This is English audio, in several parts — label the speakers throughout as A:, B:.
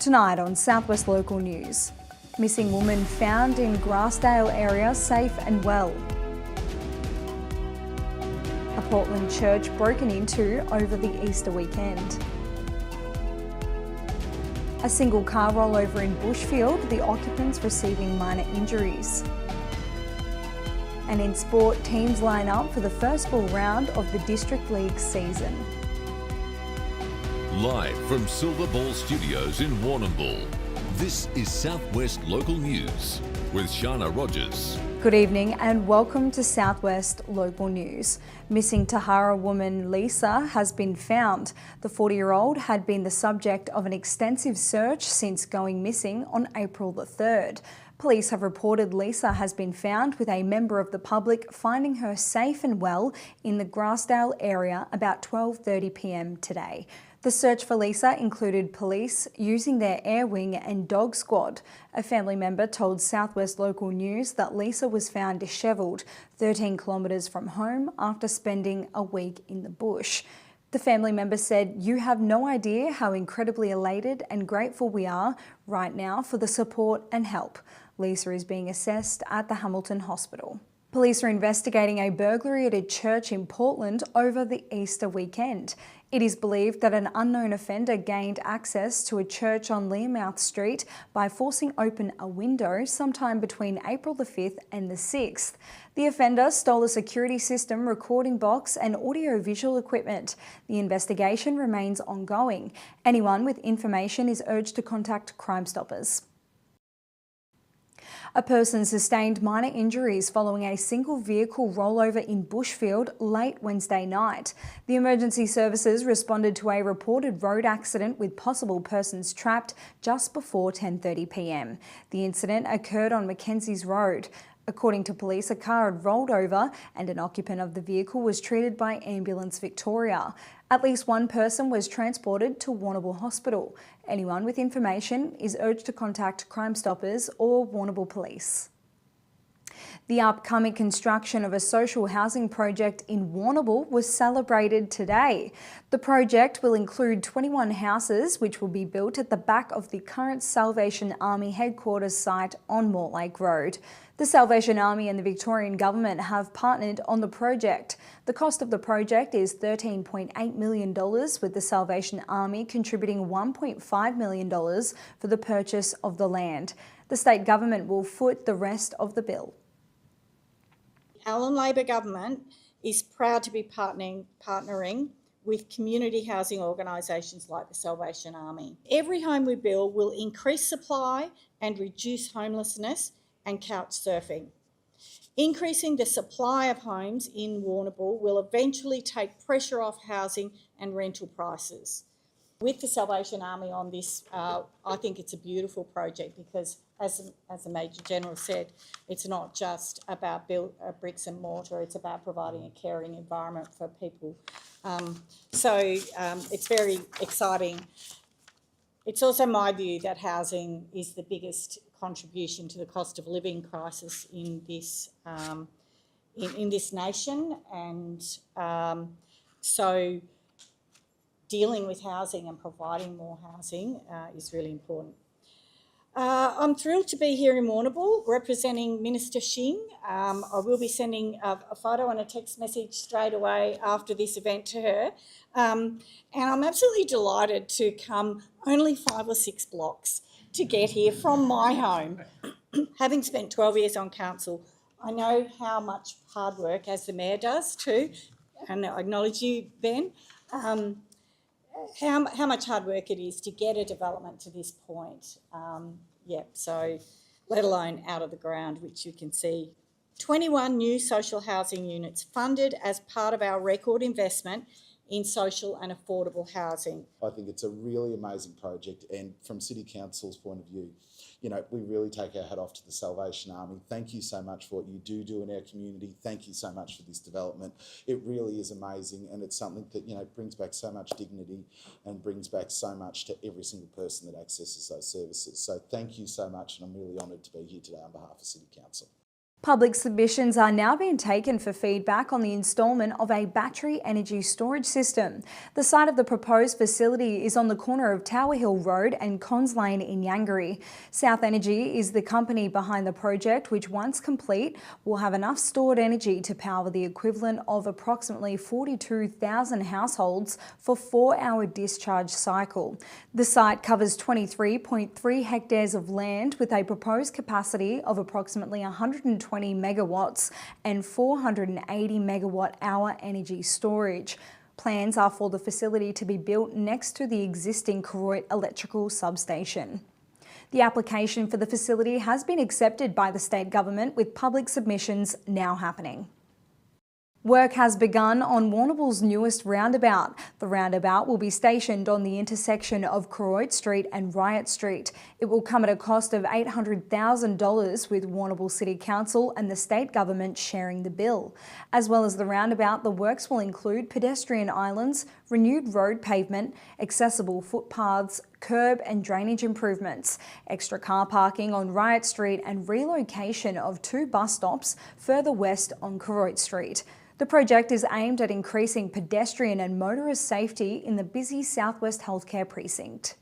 A: Tonight on Southwest Local News, missing woman found in Grassdale area safe and well. A Portland church broken into over the Easter weekend. A single car rollover in Bushfield, the occupants receiving minor injuries. And in sport, teams line up for the first full round of the District League season.
B: Live from Silver Ball Studios in Warrnambool, this is Southwest Local News with Sharna Rogers.
A: Good evening and welcome to Southwest Local News. Missing Tahara woman Lisa has been found. The 40-year-old had been the subject of an extensive search since going missing on April the 3rd. Police have reported Lisa has been found with a member of the public finding her safe and well in the Grassdale area about 12:30 p.m. today. The search for Lisa included police using their air wing and dog squad. A family member told Southwest Local News that Lisa was found dishevelled 13 kilometres from home after spending a week in the bush. The family member said, "You have no idea how incredibly elated and grateful we are right now for the support and help." Lisa is being assessed at the Hamilton Hospital. Police are investigating a burglary at a church in Portland over the Easter weekend. It is believed that an unknown offender gained access to a church on Learmouth Street by forcing open a window sometime between April the 5th and the 6th. The offender stole a security system, recording box and audio-visual equipment. The investigation remains ongoing. Anyone with information is urged to contact Crime Stoppers. A person sustained minor injuries following a single vehicle rollover in Bushfield late Wednesday night. The emergency services responded to a reported road accident with possible persons trapped just before 10:30 p.m. The incident occurred on Mackenzie's Road. According to police, a car had rolled over and an occupant of the vehicle was treated by Ambulance Victoria. At least one person was transported to Warrnambool Hospital. Anyone with information is urged to contact Crime Stoppers or Warrnambool Police. The upcoming construction of a social housing project in Warrnambool was celebrated today. The project will include 21 houses which will be built at the back of the current Salvation Army headquarters site on Mortlake Road. The Salvation Army and the Victorian Government have partnered on the project. The cost of the project is $13.8 million, with the Salvation Army contributing $1.5 million for the purchase of the land. The state government will foot the rest of the bill.
C: Allan Labor government is proud to be partnering with community housing organisations like the Salvation Army. Every home we build will increase supply and reduce homelessness and couch surfing. Increasing the supply of homes in Warrnambool will eventually take pressure off housing and rental prices. With the Salvation Army on this, I think it's a beautiful project because, as the Major General said, it's not just about bricks and mortar, it's about providing a caring environment for people. It's very exciting. It's also my view that housing is the biggest contribution to the cost of living crisis in this nation, and so dealing with housing and providing more housing is really important. I'm thrilled to be here in Warrnambool representing Minister Shing. I will be sending a photo and a text message straight away after this event to her. And I'm absolutely delighted to come only 5 or 6 blocks to get here from my home. Having spent 12 years on council, I know how much hard work, as the Mayor does too, and I acknowledge you, Ben, how much hard work it is to get a development to this point. So let alone out of the ground, which you can see. 21 new social housing units funded as part of our record investment in social and affordable housing.
D: I think it's a really amazing project, and from City Council's point of view, we really take our hat off to the Salvation Army. Thank you so much for what you do in our community. Thank you so much for this development. It really is amazing, and it's something that brings back so much dignity and brings back so much to every single person that accesses those services. So thank you so much, and I'm really honoured to be here today on behalf of City Council.
A: Public submissions are now being taken for feedback on the instalment of a battery energy storage system. The site of the proposed facility is on the corner of Tower Hill Road and Cons Lane in Yangaree. South Energy is the company behind the project, which once complete will have enough stored energy to power the equivalent of approximately 42,000 households for 4-hour discharge cycle. The site covers 23.3 hectares of land with a proposed capacity of approximately 120 megawatts and 480 megawatt hour energy storage. Plans are for the facility to be built next to the existing Koroit electrical substation. The application for the facility has been accepted by the state government, with public submissions now happening. Work has begun on Warrnambool's newest roundabout. The roundabout will be stationed on the intersection of Koroit Street and Riot Street. It will come at a cost of $800,000, with Warrnambool City Council and the state government sharing the bill. As well as the roundabout, the works will include pedestrian islands, renewed road pavement, accessible footpaths, curb and drainage improvements, extra car parking on Riot Street and relocation of 2 bus stops further west on Koroit Street. The project is aimed at increasing pedestrian and motorist safety in the busy Southwest Healthcare Precinct.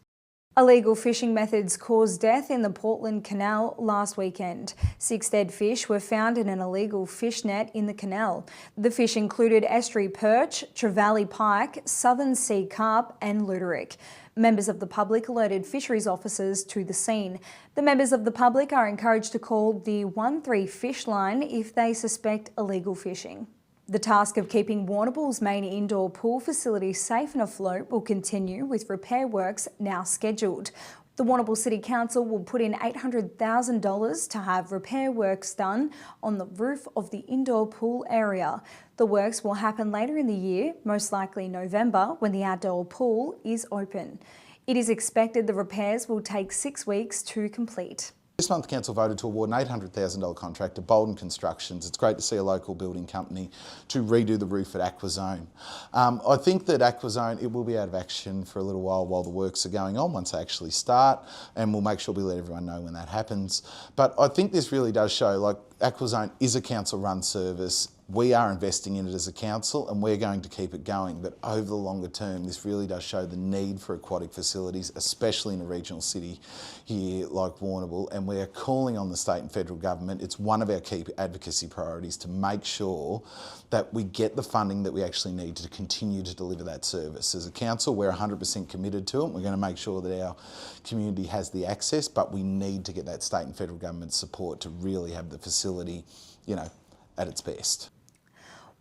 A: Illegal fishing methods caused death in the Portland Canal last weekend. 6 dead fish were found in an illegal fish net in the canal. The fish included estuary perch, trevally pike, southern sea carp and luteric. Members of the public alerted fisheries officers to the scene. The members of the public are encouraged to call the 13 fish line if they suspect illegal fishing. The task of keeping Warrnambool's main indoor pool facility safe and afloat will continue, with repair works now scheduled. The Warrnambool City Council will put in $800,000 to have repair works done on the roof of the indoor pool area. The works will happen later in the year, most likely November, when the outdoor pool is open. It is expected the repairs will take 6 weeks to complete.
D: This month, Council voted to award an $800,000 contract to Bolden Constructions. It's great to see a local building company to redo the roof at Aquazone. I think that Aquazone, it will be out of action for a little while the works are going on, once they actually start, and we'll make sure we let everyone know when that happens. But I think this really does show, like, Aquazone is a council-run service. We are investing in it as a council and we're going to keep it going, but over the longer term this really does show the need for aquatic facilities, especially in a regional city here like Warrnambool, and we're calling on the state and federal government. It's one of our key advocacy priorities to make sure that we get the funding that we actually need to continue to deliver that service. As a council, we're 100% committed to it. We're going to make sure that our community has the access, but we need to get that state and federal government support to really have the facility, you know, at its best.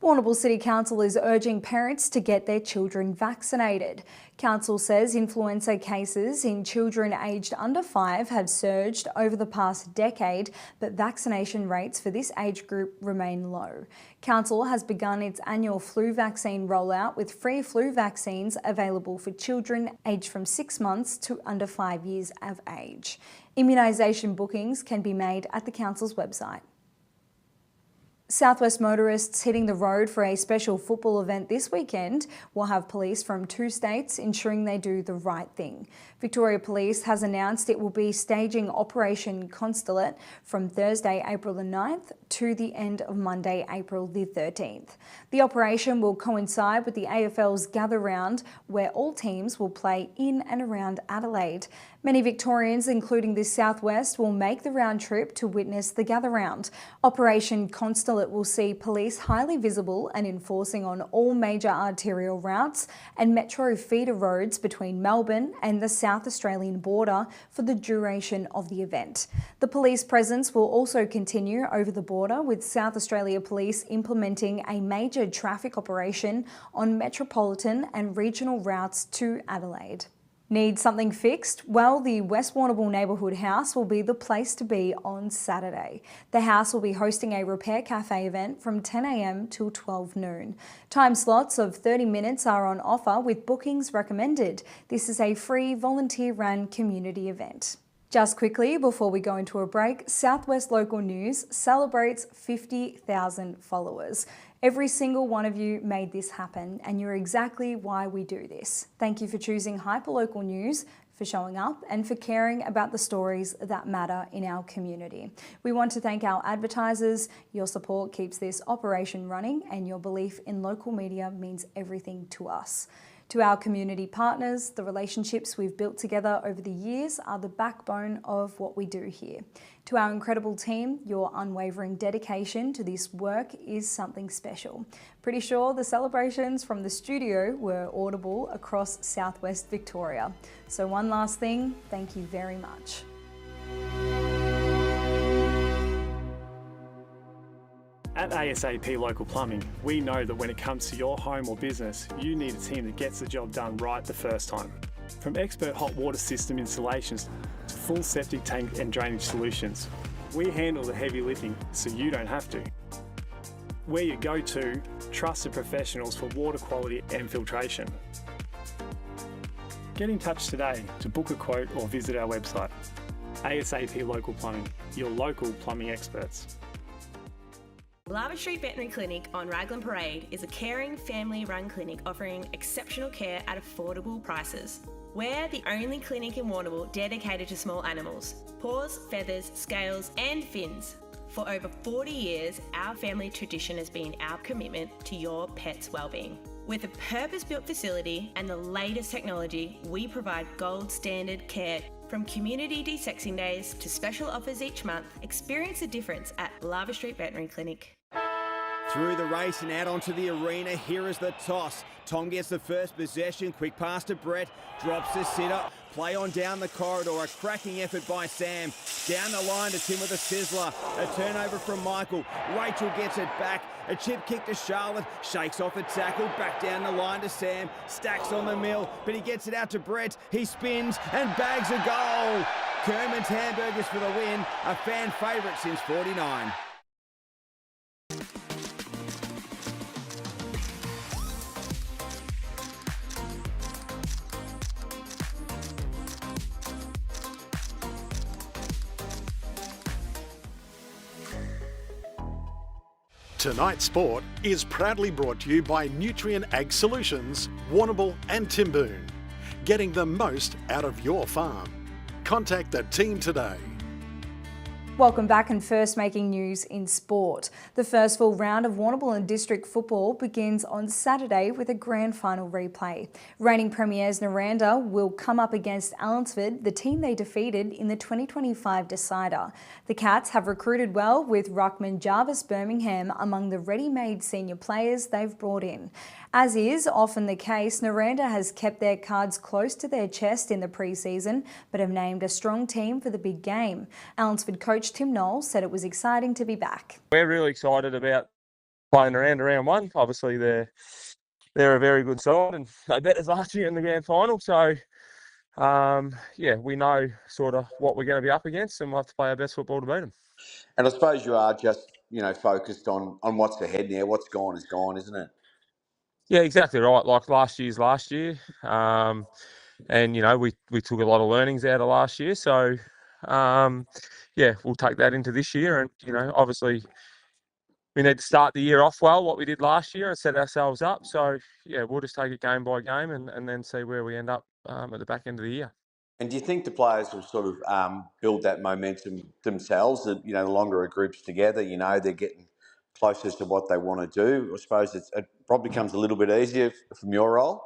A: Warrnambool City Council is urging parents to get their children vaccinated. Council says influenza cases in children aged under 5 have surged over the past decade, but vaccination rates for this age group remain low. Council has begun its annual flu vaccine rollout, with free flu vaccines available for children aged from 6 months to under 5 years of age. Immunisation bookings can be made at the Council's website. Southwest motorists hitting the road for a special football event this weekend will have police from 2 states ensuring they do the right thing. Victoria Police has announced it will be staging Operation Constellate from Thursday, April the 9th to the end of Monday, April the 13th. The operation will coincide with the AFL's Gather Round, where all teams will play in and around Adelaide. Many Victorians, including the Southwest, will make the round trip to witness the Gather Round. Operation Constellate will see police highly visible and enforcing on all major arterial routes and metro feeder roads between Melbourne and the South Australian border for the duration of the event. The police presence will also continue over the border, with South Australia Police implementing a major traffic operation on metropolitan and regional routes to Adelaide. Need something fixed? Well, the West Warrnambool Neighbourhood House will be the place to be on Saturday. The house will be hosting a repair cafe event from 10 a.m. till 12 noon. Time slots of 30 minutes are on offer, with bookings recommended. This is a free volunteer-run community event. Just quickly, before we go into a break, Southwest Local News celebrates 50,000 followers. Every single one of you made this happen, and you're exactly why we do this. Thank you for choosing Hyperlocal News for showing up and for caring about the stories that matter in our community. We want to thank our advertisers. Your support keeps this operation running, and your belief in local media means everything to us. To our community partners, the relationships we've built together over the years are the backbone of what we do here. To our incredible team, your unwavering dedication to this work is something special. Pretty sure the celebrations from the studio were audible across southwest Victoria. So one last thing, thank you very much.
E: At ASAP Local Plumbing, we know that when it comes to your home or business, you need a team that gets the job done right the first time. From expert hot water system installations to full septic tank and drainage solutions, we handle the heavy lifting so you don't have to. We're your go-to, trusted professionals for water quality and filtration. Get in touch today to book a quote or visit our website. ASAP Local Plumbing, your local plumbing experts.
F: Lava Street Veterinary Clinic on Raglan Parade is a caring, family-run clinic offering exceptional care at affordable prices. We're the only clinic in Warrnambool dedicated to small animals, paws, feathers, scales and fins. For over 40 years, our family tradition has been our commitment to your pet's wellbeing. With a purpose-built facility and the latest technology, we provide gold standard care. From community de-sexing days to special offers each month, experience the difference at Lava Street Veterinary Clinic.
G: Through the race and out onto the arena, here is the toss. Tom gets the first possession, quick pass to Brett, drops the sitter, play on down the corridor, a cracking effort by Sam. Down the line to Tim with a sizzler, a turnover from Michael. Rachel gets it back, a chip kick to Charlotte, shakes off a tackle, back down the line to Sam, stacks on the mill, but he gets it out to Brett, he spins and bags a goal. Kerman's Hamburgers for the win, a fan favourite since 49.
H: Tonight's sport is proudly brought to you by Nutrient Ag Solutions, Warrnambool and Timboon. Getting the most out of your farm. Contact the team today.
A: Welcome back, and first making news in sport. The first full round of Warrnambool and District Football begins on Saturday with a grand final replay. Reigning premiers Naranda will come up against Allansford, the team they defeated in the 2025 decider. The Cats have recruited well, with ruckman Jarvis Birmingham among the ready-made senior players they've brought in. As is often the case, Naranda has kept their cards close to their chest in the pre-season, but have named a strong team for the big game. Allansford coach Tim Knowles said it was exciting to be back.
I: We're really excited about playing around round one. Obviously, they're a very good side, and they bet us last year in the grand final. So, yeah, we know sort of what we're going to be up against, and we'll have to play our best football to beat them.
J: And I suppose you are just, focused on what's ahead now. What's gone is gone, isn't it?
I: Yeah, exactly right. Like last year. And, we took a lot of learnings out of last year. So, yeah, we'll take that into this year. And, obviously we need to start the year off well, what we did last year, and set ourselves up. So, yeah, we'll just take it game by game and then see where we end up at the back end of the year.
J: And do you think the players will sort of build that momentum themselves? That, the longer a group's together, they're getting closer to what they want to do. I suppose it probably becomes a little bit easier from your role.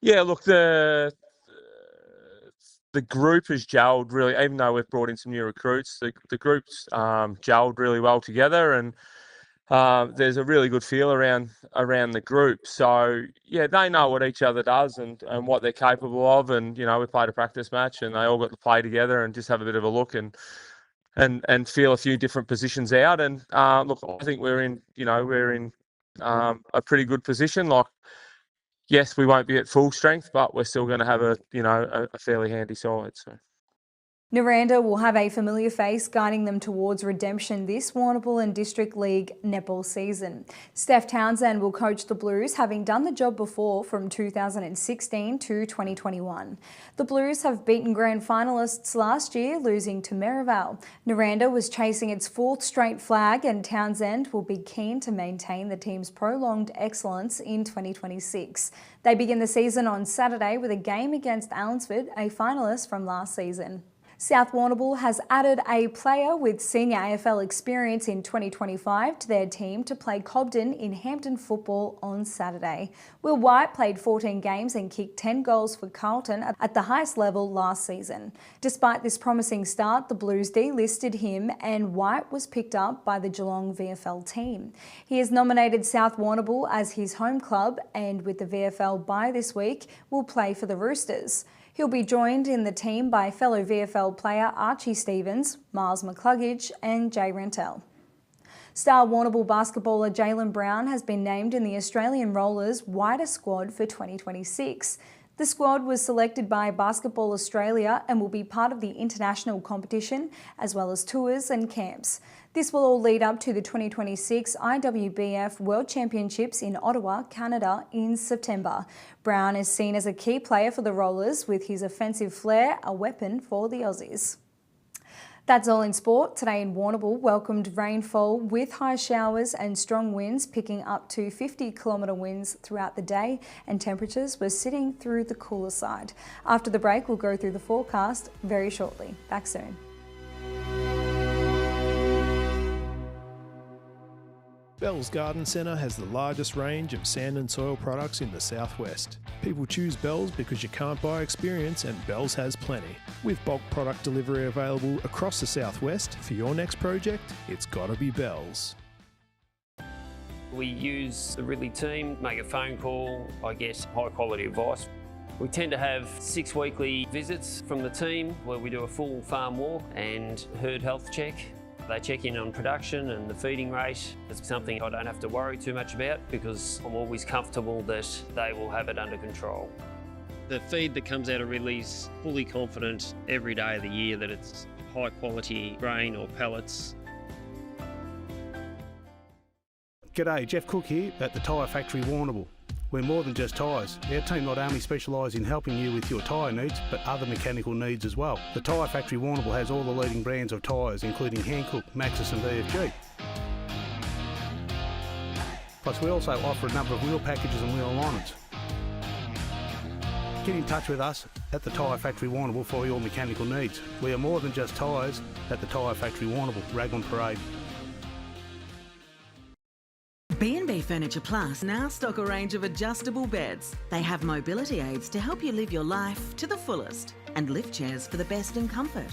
I: Yeah, look, the group has gelled really, even though we've brought in some new recruits, the group's gelled really well together, and there's a really good feel around the group. So, yeah, they know what each other does and what they're capable of. And, we played a practice match and they all got to play together and just have a bit of a look and feel a few different positions out. And look, I think we're in a pretty good position. Like, yes, we won't be at full strength, but we're still going to have a fairly handy side. So.
A: Naranda will have a familiar face guiding them towards redemption this Warrnambool and District League netball season. Steph Townsend will coach the Blues, having done the job before from 2016 to 2021. The Blues have beaten grand finalists last year, losing to Merivale. Naranda was chasing its 4th straight flag, and Townsend will be keen to maintain the team's prolonged excellence in 2026. They begin the season on Saturday with a game against Allensford, a finalist from last season. South Warrnambool has added a player with senior AFL experience in 2025 to their team to play Cobden in Hampton football on Saturday. Will White played 14 games and kicked 10 goals for Carlton at the highest level last season. Despite this promising start, the Blues delisted him and White was picked up by the Geelong VFL team. He has nominated South Warrnambool as his home club, and with the VFL bye this week, will play for the Roosters. He'll be joined in the team by fellow VFL player Archie Stevens, Miles McCluggage and Jay Rentel. Star Warrnambool basketballer Jaylen Brown has been named in the Australian Rollers wider squad for 2026. The squad was selected by Basketball Australia and will be part of the international competition, as well as tours and camps. This will all lead up to the 2026 IWBF World Championships in Ottawa, Canada in September. Brown is seen as a key player for the Rollers, with his offensive flair a weapon for the Aussies. That's all in sport. Today in Warrnambool welcomed rainfall with high showers and strong winds, picking up to 50-kilometre winds throughout the day, and temperatures were sitting through the cooler side. After the break, we'll go through the forecast very shortly. Back soon.
K: Bell's Garden Centre has the largest range of sand and soil products in the southwest. People choose Bell's because you can't buy experience, and Bell's has plenty. With bulk product delivery available across the southwest, for your next project, it's gotta be Bell's.
L: We use the Ridley team, make a phone call, I get high quality advice. We tend to have 6 weekly visits from the team where we do a full farm walk and herd health check. They check in on production and the feeding rate. It's something I don't have to worry too much about because I'm always comfortable that they will have it under control.
M: The feed that comes out of Ridley's fully confident every day of the year that it's high quality grain or pellets.
N: G'day, Jeff Cook here at the Tyre Factory Warrnambool. We're more than just tyres. Our team not only specialise in helping you with your tyre needs, but other mechanical needs as well. The Tyre Factory Warrnambool has all the leading brands of tyres, including Hankook, Maxxis and VFG. Plus we also offer a number of wheel packages and wheel alignments. Get in touch with us at the Tyre Factory Warrnambool for your mechanical needs. We are more than just tyres at the Tyre Factory Warrnambool, Raglan Parade.
O: B&B Furniture Plus now stock a range of adjustable beds. They have mobility aids to help you live your life to the fullest, and lift chairs for the best in comfort.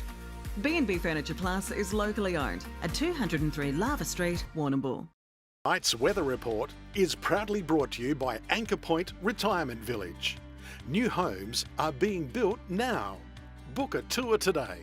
O: B&B Furniture Plus is locally owned at 203 Lava Street, Warrnambool.
H: Tonight's weather report is proudly brought to you by Anchor Point Retirement Village. New homes are being built now. Book a tour today.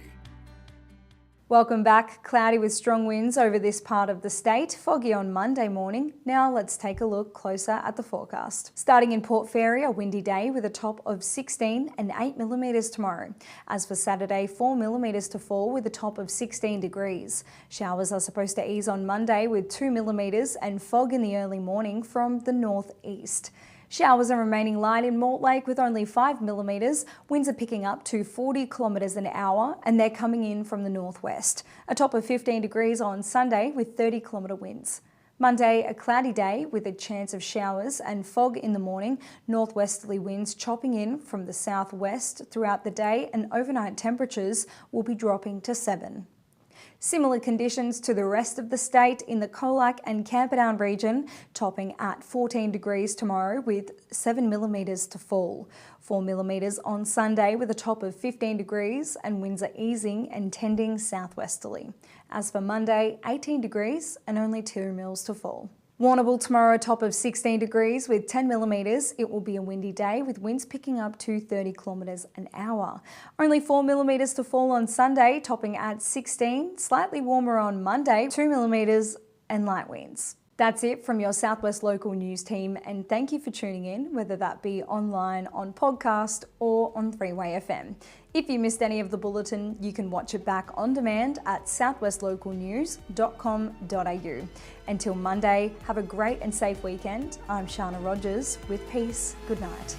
A: Welcome back. Cloudy with strong winds over this part of the state. Foggy on Monday morning. Now let's take a look closer at the forecast. Starting in Port Fairy, a windy day with a top of 16 and 8 millimetres tomorrow. As for Saturday, 4 millimetres to fall with a top of 16 degrees. Showers are supposed to ease on Monday with 2 millimetres and fog in the early morning from the northeast. Showers are remaining light in Mortlake with only 5 millimetres. Winds are picking up to 40 kilometres an hour and they're coming in from the northwest. A top of 15 degrees on Sunday with 30-kilometre winds. Monday, a cloudy day with a chance of showers and fog in the morning. Northwesterly winds chopping in from the southwest throughout the day, and overnight temperatures will be dropping to 7. Similar conditions to the rest of the state in the Colac and Camperdown region, topping at 14 degrees tomorrow with 7 millimetres to fall. 4 millimetres on Sunday with a top of 15 degrees, and winds are easing and tending southwesterly. As for Monday, 18 degrees and only 2 mils to fall. Warrnambool tomorrow, a top of 16 degrees with 10 millimetres. It will be a windy day with winds picking up to 30 kilometres an hour. Only 4 millimetres to fall on Sunday, topping at 16. Slightly warmer on Monday, 2 millimetres and light winds. That's it from your Southwest Local News team, and thank you for tuning in, whether that be online, on podcast or on 3-Way FM. If you missed any of the bulletin, you can watch it back on demand at southwestlocalnews.com.au. Until Monday, have a great and safe weekend. I'm Sharna Rogers with peace. Good night.